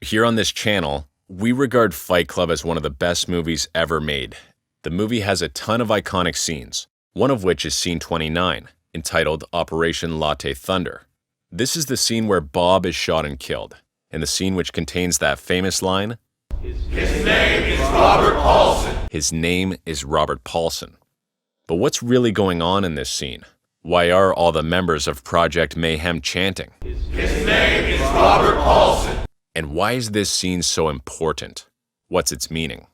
Here on this channel, we regard Fight Club as one of the best movies ever made. The movie has a ton of iconic scenes, one of which is scene 29, entitled Operation Latte Thunder. This is the scene where Bob is shot and killed, and the scene which contains that famous line, His name is Robert Paulson. His name is Robert Paulson. But what's really going on in this scene? Why are all the members of Project Mayhem chanting? His name is Robert Paulson. And why is this scene so important? What's its meaning?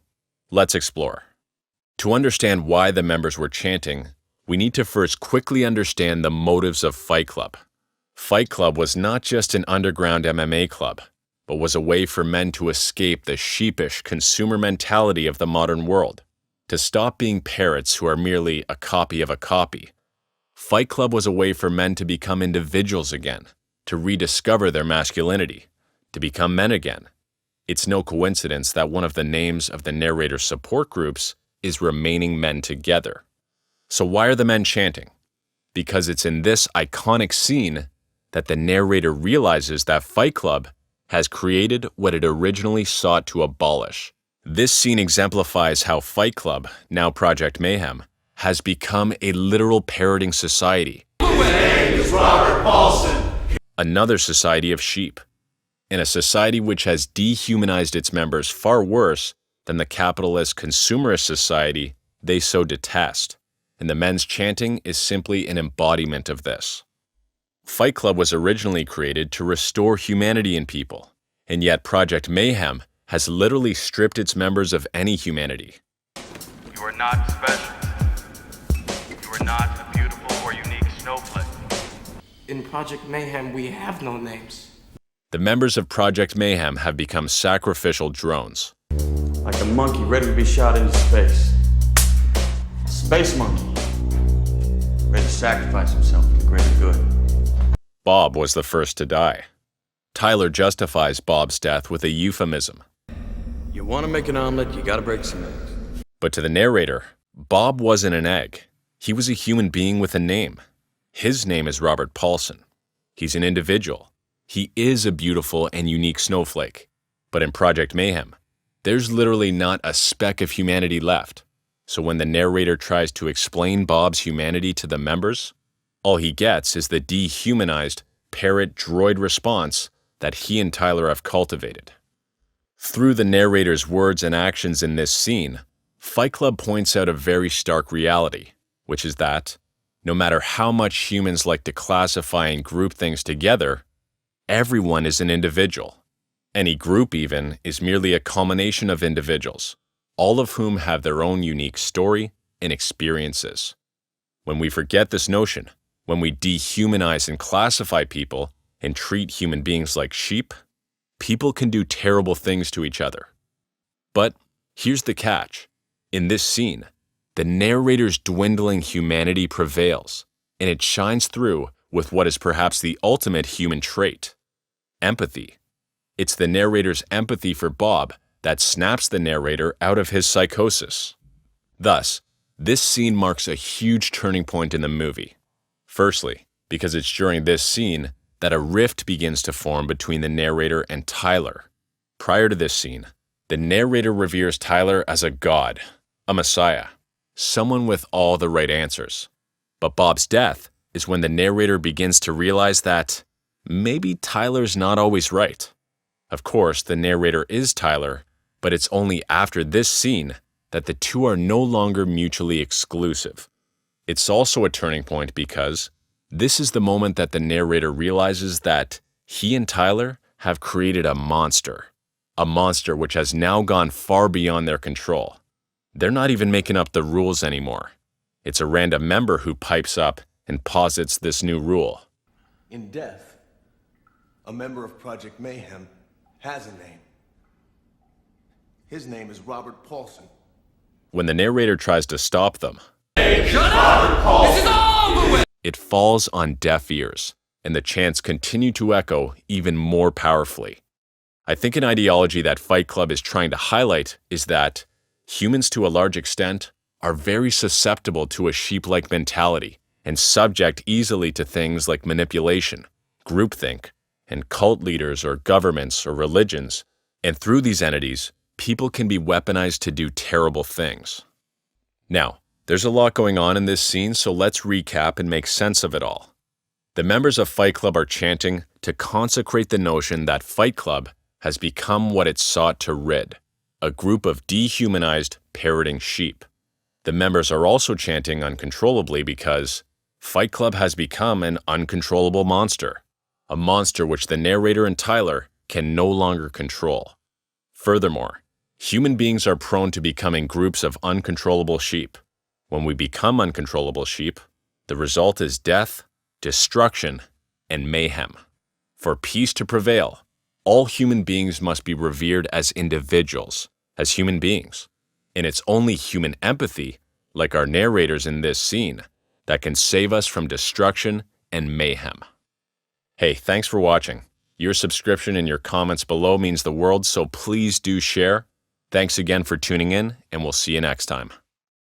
Let's explore. To understand why the members were chanting, we need to first quickly understand the motives of Fight Club. Fight Club was not just an underground MMA club, but was a way for men to escape the sheepish consumer mentality of the modern world, to stop being parrots who are merely a copy of a copy. Fight Club was a way for men to become individuals again, to rediscover their masculinity, to become men again. It's no coincidence that one of the names of the narrator's support groups is Remaining Men Together. So why are the men chanting? Because it's in this iconic scene that the narrator realizes that Fight Club has created what it originally sought to abolish. This scene exemplifies how Fight Club, now Project Mayhem, has become a literal parroting society. His name is Robert Paulson. Another society of sheep. In a society which has dehumanized its members far worse than the capitalist consumerist society they so detest. And the men's chanting is simply an embodiment of this. Fight Club was originally created to restore humanity in people, and yet Project Mayhem has literally stripped its members of any humanity. You are not special. You are not a beautiful or unique snowflake. In Project Mayhem, we have no names. The members of Project Mayhem have become sacrificial drones. Like a monkey ready to be shot into space. Space monkey. Ready to sacrifice himself for the greater good. Bob was the first to die. Tyler justifies Bob's death with a euphemism. You want to make an omelet, you gotta break some eggs. But to the narrator, Bob wasn't an egg. He was a human being with a name. His name is Robert Paulson. He's an individual. He is a beautiful and unique snowflake. But in Project Mayhem, there's literally not a speck of humanity left. So when the narrator tries to explain Bob's humanity to the members, all he gets is the dehumanized parrot droid response that he and Tyler have cultivated. Through the narrator's words and actions in this scene, Fight Club points out a very stark reality, which is that no matter how much humans like to classify and group things together, everyone is an individual. Any group even is merely a culmination of individuals, all of whom have their own unique story and experiences. When we forget this notion, when we dehumanize and classify people and treat human beings like sheep, people can do terrible things to each other. But here's the catch. In this scene, the narrator's dwindling humanity prevails, and it shines through with what is perhaps the ultimate human trait: empathy. It's the narrator's empathy for Bob that snaps the narrator out of his psychosis. Thus, this scene marks a huge turning point in the movie. Firstly, because it's during this scene that a rift begins to form between the narrator and Tyler. Prior to this scene, the narrator reveres Tyler as a god, a messiah, someone with all the right answers. But Bob's death is when the narrator begins to realize that maybe Tyler's not always right. Of course, the narrator is Tyler, but it's only after this scene that the two are no longer mutually exclusive. It's also a turning point because this is the moment that the narrator realizes that he and Tyler have created a monster which has now gone far beyond their control. They're not even making up the rules anymore. It's a random member who pipes up and posits this new rule. In death, a member of Project Mayhem has a name. His name is Robert Paulson. When the narrator tries to stop them, Shut up! This is over with! it falls on deaf ears, and the chants continue to echo even more powerfully. I think an ideology that Fight Club is trying to highlight is that humans, to a large extent, are very susceptible to a sheep-like mentality and subject easily to things like manipulation, groupthink, and cult leaders or governments or religions And through these entities, people can be weaponized to do terrible things. Now, there's a lot going on in this scene, so let's recap and make sense of it all. The members of Fight Club are chanting to consecrate the notion that Fight Club has become what it sought to rid, a group of dehumanized, parroting sheep. The members are also chanting uncontrollably because Fight Club has become an uncontrollable monster, a monster which the narrator and Tyler can no longer control. Furthermore, human beings are prone to becoming groups of uncontrollable sheep. When we become uncontrollable sheep, the result is death, destruction, and mayhem. For peace to prevail, all human beings must be revered as individuals, as human beings. And it's only human empathy, like our narrators in this scene, that can save us from destruction and mayhem. Hey, thanks for watching. Your subscription and your comments below means the world, so please do share. Thanks again for tuning in, and we'll see you next time.